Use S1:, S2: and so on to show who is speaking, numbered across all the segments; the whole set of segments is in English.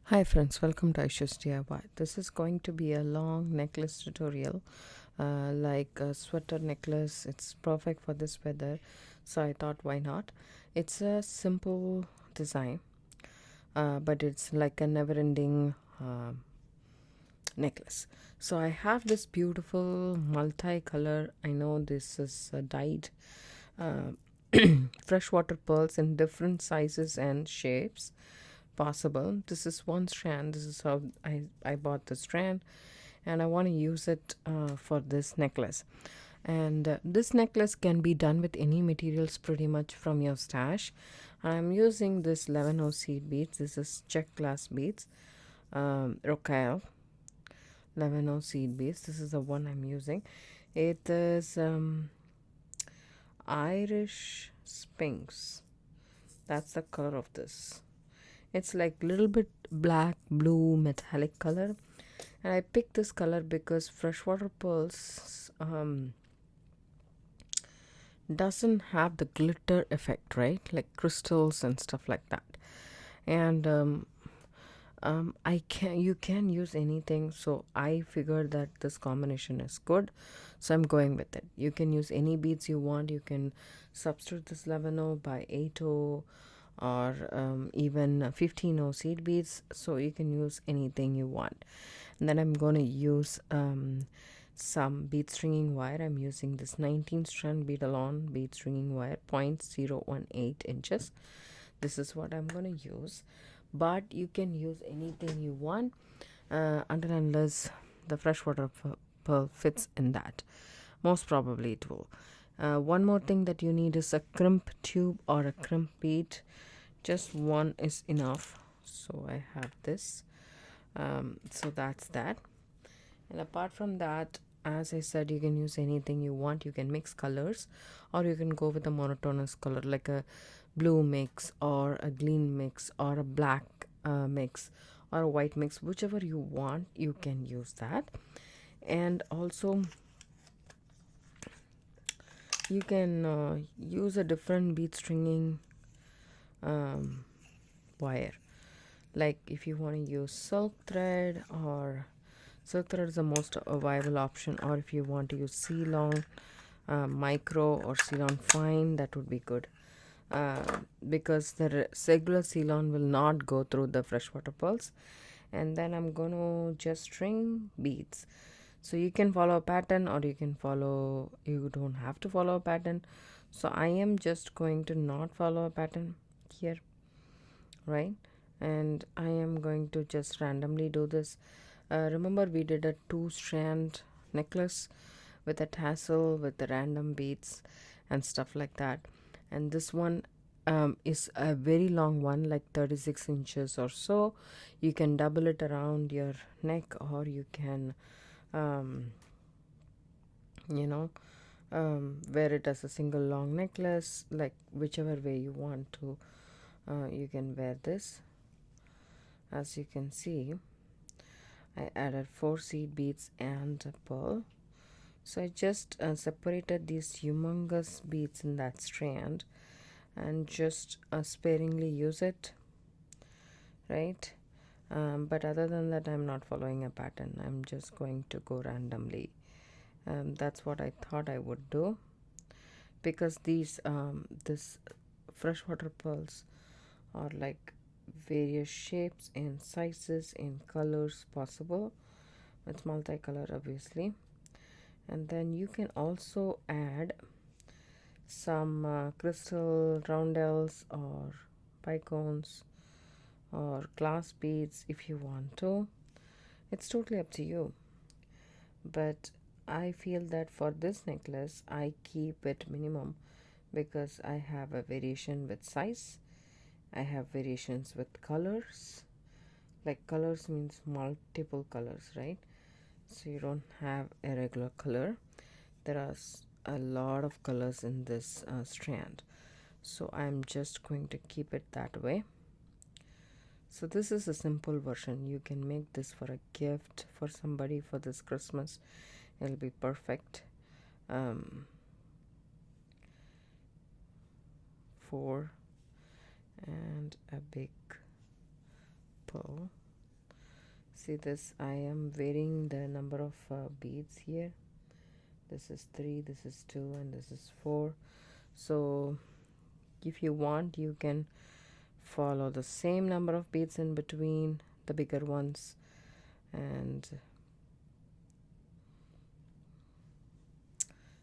S1: Hi friends, welcome to Aishu's DIY. This is going to be a long necklace tutorial, like a sweater necklace. It's perfect for this weather, so I thought why not. It's a simple design, but it's like a never-ending necklace. So I have this beautiful multicolor. I know this is dyed uh, freshwater pearls in different sizes and shapes possible. This is one strand. This is how I bought the strand, and I want to use it for this necklace. And this necklace can be done with any materials pretty much from your stash. I'm using this 11 seed beads. This is check glass beads, Rocaille 11 seed beads. This is the one I'm using. It is Irish Sphinx. That's the color of this. It's like little bit black, blue, metallic color. And I picked this color because freshwater pearls doesn't have the glitter effect, right? Like crystals and stuff like that. And you can use anything, so I figured that this combination is good, so I'm going with it. You can use any beads you want. You can substitute this 11 by 8 or even 15 seed beads, so you can use anything you want. And then I'm going to use some bead stringing wire. I'm using this 19 strand bead along bead stringing wire, 0.018 inches. This is what I'm going to use, but you can use anything you want until unless the freshwater pearl fits in that. Most probably it will. One more thing that you need is a crimp tube or a crimp bead. Just one is enough, so I have this. So that's that. And apart from that, as I said, you can use anything you want. You can mix colors, or you can go with a monotonous color like a blue mix or a green mix or a black mix or a white mix. Whichever you want, you can use that. And also you can use a different bead stringing wire. Like if you want to use silk thread, or silk thread is the most viable option, or if you want to use Ceylon micro or Ceylon fine, that would be good. Because the regular Ceylon will not go through the freshwater pearls. And then I'm going to just string beads. So you can follow a pattern, or you don't have to follow a pattern. So I am just going to not follow a pattern here, right? And I am going to just randomly do this. Remember, we did a 2-strand necklace with a tassel with the random beads and stuff like that. And this one is a very long one, like 36 inches or so. You can double it around your neck, or you can wear it as a single long necklace, like whichever way you want to. You can wear this. As you can see, I added 4 seed beads and a pearl. So I just separated these humongous beads in that strand and just sparingly use it, right? But other than that, I'm not following a pattern. I'm just going to go randomly. That's what I thought I would do, because this freshwater pearls are like various shapes and sizes and colors possible. It's multicolor, obviously. And then you can also add some crystal roundels or picones or glass beads if you want to. It's totally up to you. But I feel that for this necklace, I keep it minimum, because I have a variation with size. I have variations with colors. Like colors means multiple colors, right? So you don't have a regular color. There are a lot of colors in this strand, so I'm just going to keep it that way. So this is a simple version. You can make this for a gift for somebody for this Christmas. It'll be perfect. 4 and a big pearl. See this, I am varying the number of beads here. This is 3, this is 2, and this is 4. So if you want, you can follow the same number of beads in between the bigger ones, and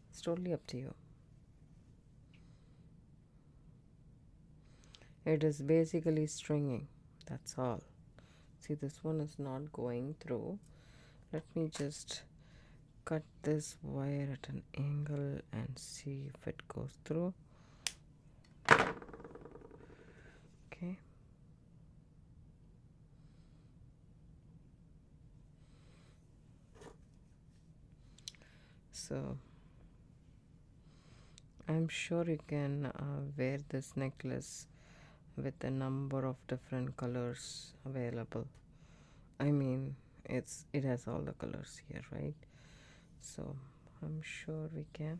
S1: it's totally up to you. It is basically stringing, that's all. See, this one is not going through. Let me just cut this wire at an angle and see if it goes through. Okay. So I'm sure you can wear this necklace with a number of different colors available. I mean, it has all the colors here, right? So I'm sure we can.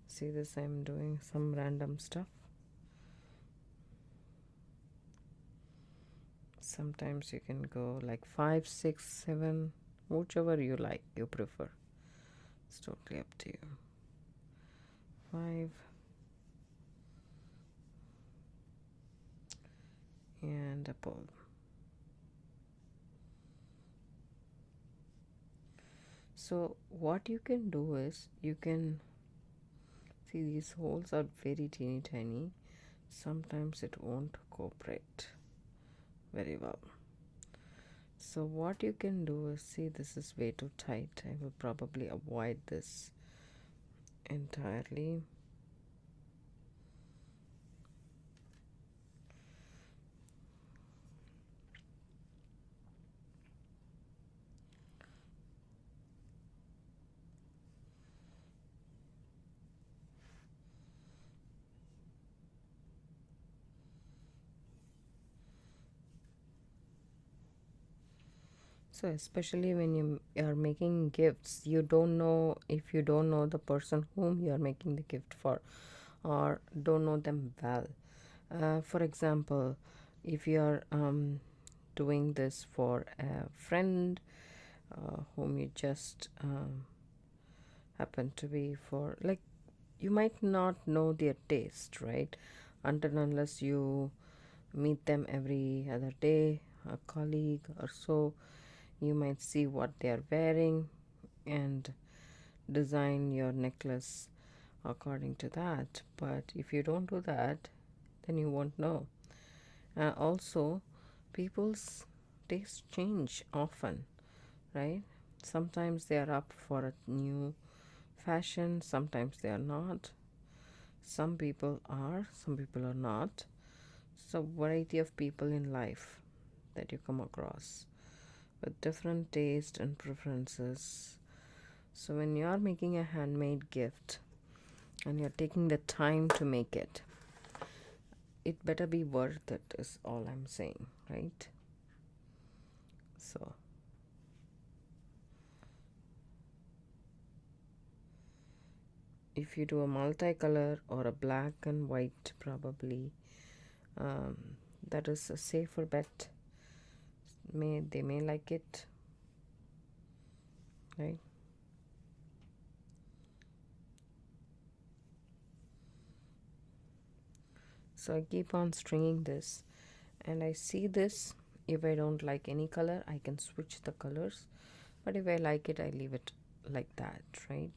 S1: See this, I'm doing some random stuff. Sometimes you can go like 5, 6, 7, whichever you like, you prefer. It's totally up to you. 5 and a pull. So what you can do is, you can see these holes are very teeny tiny. Sometimes it won't cooperate very well. So what you can do is, see this is way too tight. I will probably avoid this entirely. So especially when you are making gifts, you don't know, if you don't know the person whom you are making the gift for, or don't know them well. For example, if you are doing this for a friend whom you just happen to be for, like, you might not know their taste, right? Until unless you meet them every other day, a colleague or so, you might see what they are wearing and design your necklace according to that. But if you don't do that, then you won't know. Also, people's tastes change often, right? Sometimes they are up for a new fashion, sometimes they are not. Some people are, some people are not. So variety of people in life that you come across with different tastes and preferences. So when you are making a handmade gift and you're taking the time to make it, it better be worth it, is all I'm saying, right? So if you do a multicolor or a black and white, probably that is a safer bet. They may like it, right? So I keep on stringing this, and I see this. If I don't like any color, I can switch the colors, but if I like it, I leave it like that, right?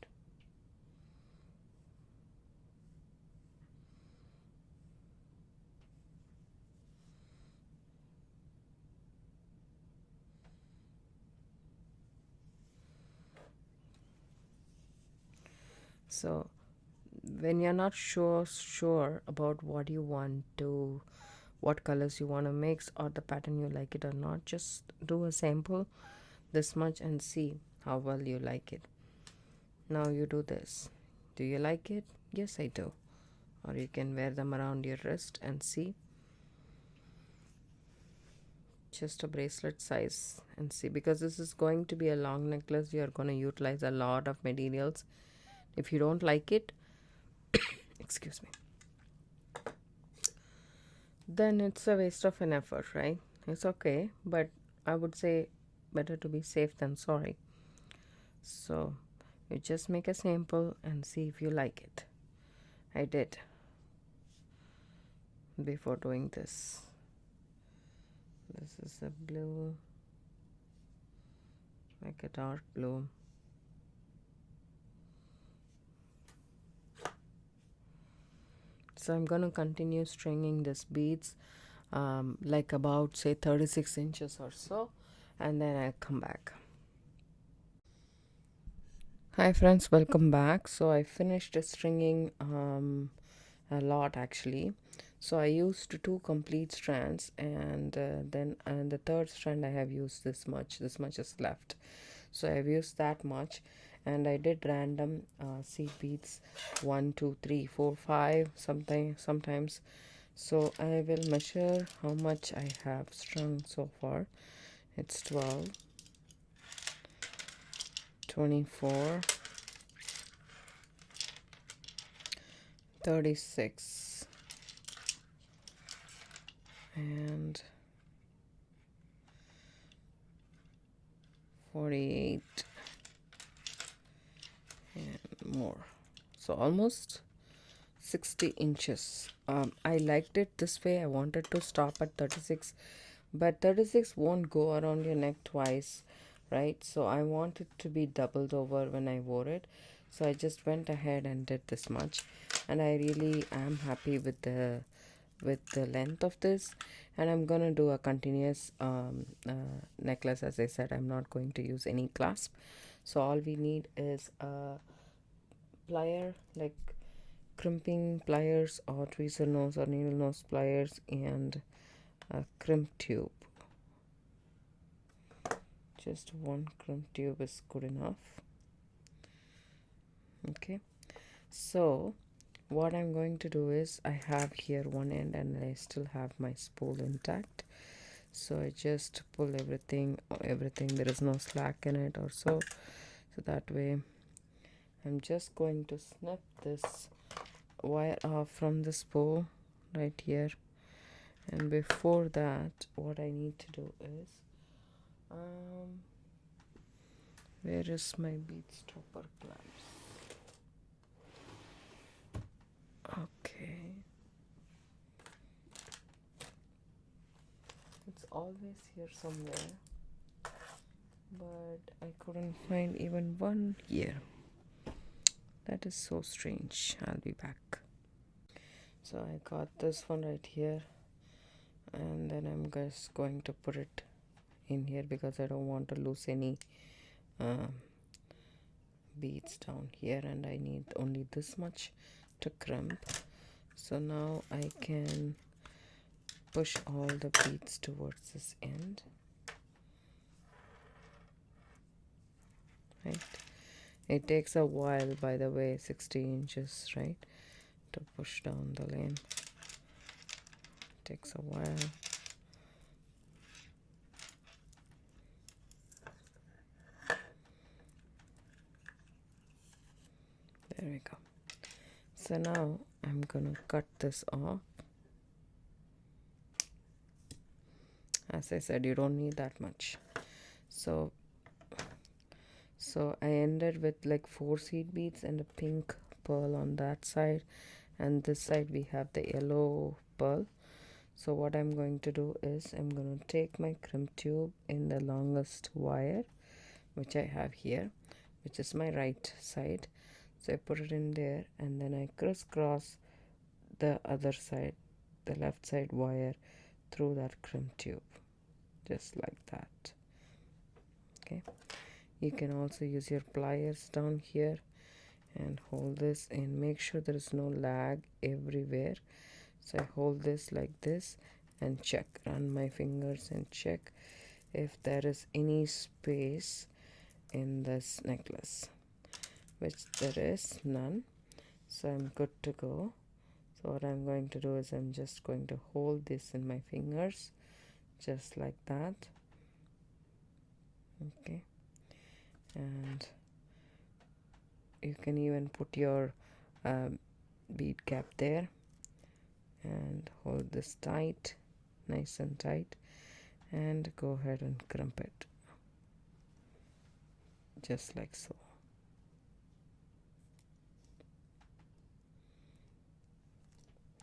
S1: So when you're not sure about what you want to, what colors you want to mix, or the pattern you like it or not, just do a sample this much and see how well you like it. Now you do this. Do you like it? Yes, I do. Or you can wear them around your wrist and see. Just a bracelet size and see, because this is going to be a long necklace. You're going to utilize a lot of materials. If you don't like it, excuse me, then it's a waste of an effort, right? It's okay, but I would say better to be safe than sorry. So you just make a sample and see if you like it. I did before doing this. This is a blue, like a dark blue. So I'm going to continue stringing these beads like about say 36 inches or so, and then I'll come back. Hi friends, welcome back. So I finished stringing a lot actually. So I used 2 complete strands, and then the third strand I have used this much is left. So I've used that much, and I did random seed beads 1 2 3 4 5 sometimes. So I will measure how much I have strung so far. It's 12, 24, 36, and 48, and more. So almost 60 inches. I liked it this way. I wanted to stop at 36, but 36 won't go around your neck twice, right? So I want it to be doubled over when I wore it. So I just went ahead and did this much, and I really am happy with the length of this. And I'm gonna do a continuous necklace. As I said, I'm not going to use any clasp. So all we need is a plier, like crimping pliers or tweezer nose or needle nose pliers, and a crimp tube. Just one crimp tube is good enough. Okay, so what I'm going to do is, I have here one end and I still have my spool intact. So I just pull everything, there is no slack in it or so. So that way I'm just going to snip this wire off from the spool right here. And before that, what I need to do is, where is my bead stopper clamps? Okay, it's always here somewhere, but I couldn't find even one here. That is so strange. I'll be back. So I got this one right here, and then I'm just going to put it in here because I don't want to lose any beads down here, and I need only this much to crimp. So now I can push all the beads towards this end, right? It takes a while, by the way, 60 inches, right, to push down the lane. It takes a while. There we go. So now I'm gonna cut this off. As I said, you don't need that much. So I ended with like 4 seed beads and a pink pearl on that side, and this side we have the yellow pearl. So what I'm going to do is, I'm going to take my crimp tube in the longest wire, which I have here, which is my right side. So I put it in there, and then I crisscross the other side, the left side wire, through that crimp tube, just like that. Okay, you can also use your pliers down here and hold this and make sure there is no lag everywhere. So I hold this like this and check, run my fingers and check if there is any space in this necklace, which there is none. So I'm good to go. So what I'm going to do is, I'm just going to hold this in my fingers just like that. Okay, and you can even put your bead cap there and hold this tight, nice and tight, and go ahead and crimp it just like so.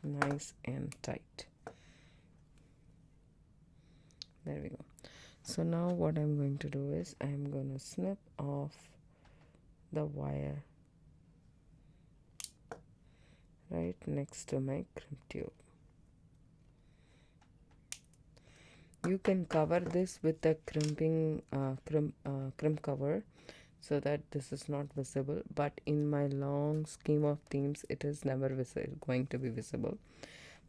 S1: Nice and tight. There we go. So now what I'm going to do is I'm going to snip off the wire right next to my crimp tube. You can cover this with a crimp cover so that this is not visible, but in my long scheme of themes it is never going to be visible,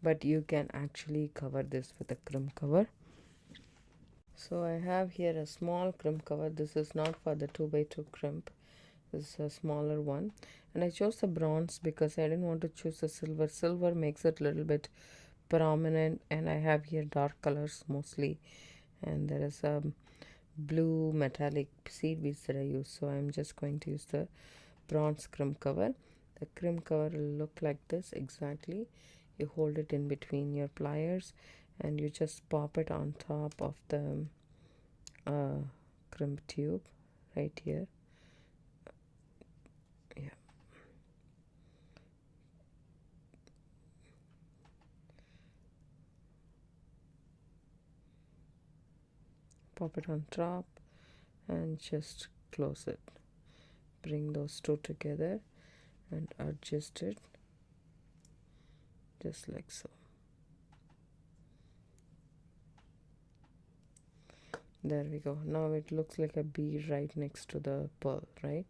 S1: but you can actually cover this with a crimp cover. So I have here a small crimp cover. This is not for the 2x2 crimp, this is a smaller one, and I chose the bronze because I didn't want to choose the silver. Silver makes it a little bit prominent, and I have here dark colors mostly, and there is a blue metallic seed beads that I use, so I'm just going to use the bronze crimp cover. The crimp cover will look like this exactly. You hold it in between your pliers and you just pop it on top of the crimp tube right here. Yeah, pop it on top and just close it. Bring those two together and adjust it just like so. There we go. Now it looks like a bead right next to the pearl, right?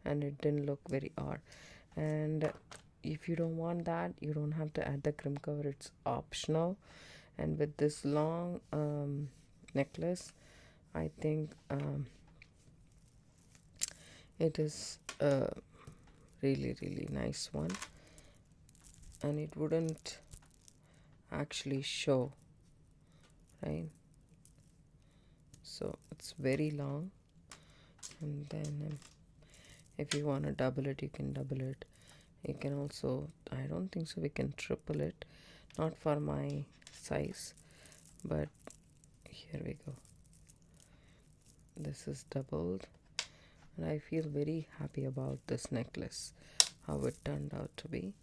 S1: And it didn't look very odd. And if you don't want that, you don't have to add the crimp cover, it's optional. And with this long necklace, I think it is a really nice one, and it wouldn't actually show, right? So it's very long, and then if you want to double it, you can double it. You can also, I don't think so we can triple it, not for my size, but here we go. This is doubled, and I feel very happy about this necklace, how it turned out to be.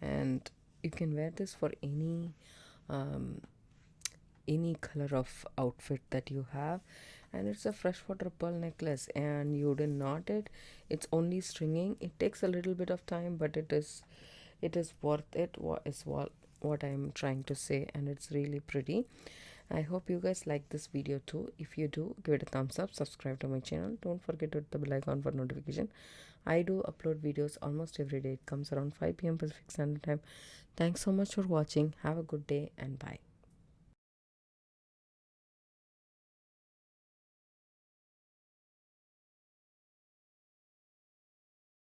S1: And you can wear this for any color of outfit that you have. And it's a freshwater pearl necklace, and you didn't knot it. It's only stringing. It takes a little bit of time, but it is worth it. What is what I'm trying to say, and it's really pretty. I hope you guys like this video too. If you do, give it a thumbs up, subscribe to my channel, don't forget to hit the bell icon for notification. I do upload videos almost every day. It comes around 5 p.m. Pacific Standard Time. Thanks so much for watching. Have a good day and bye.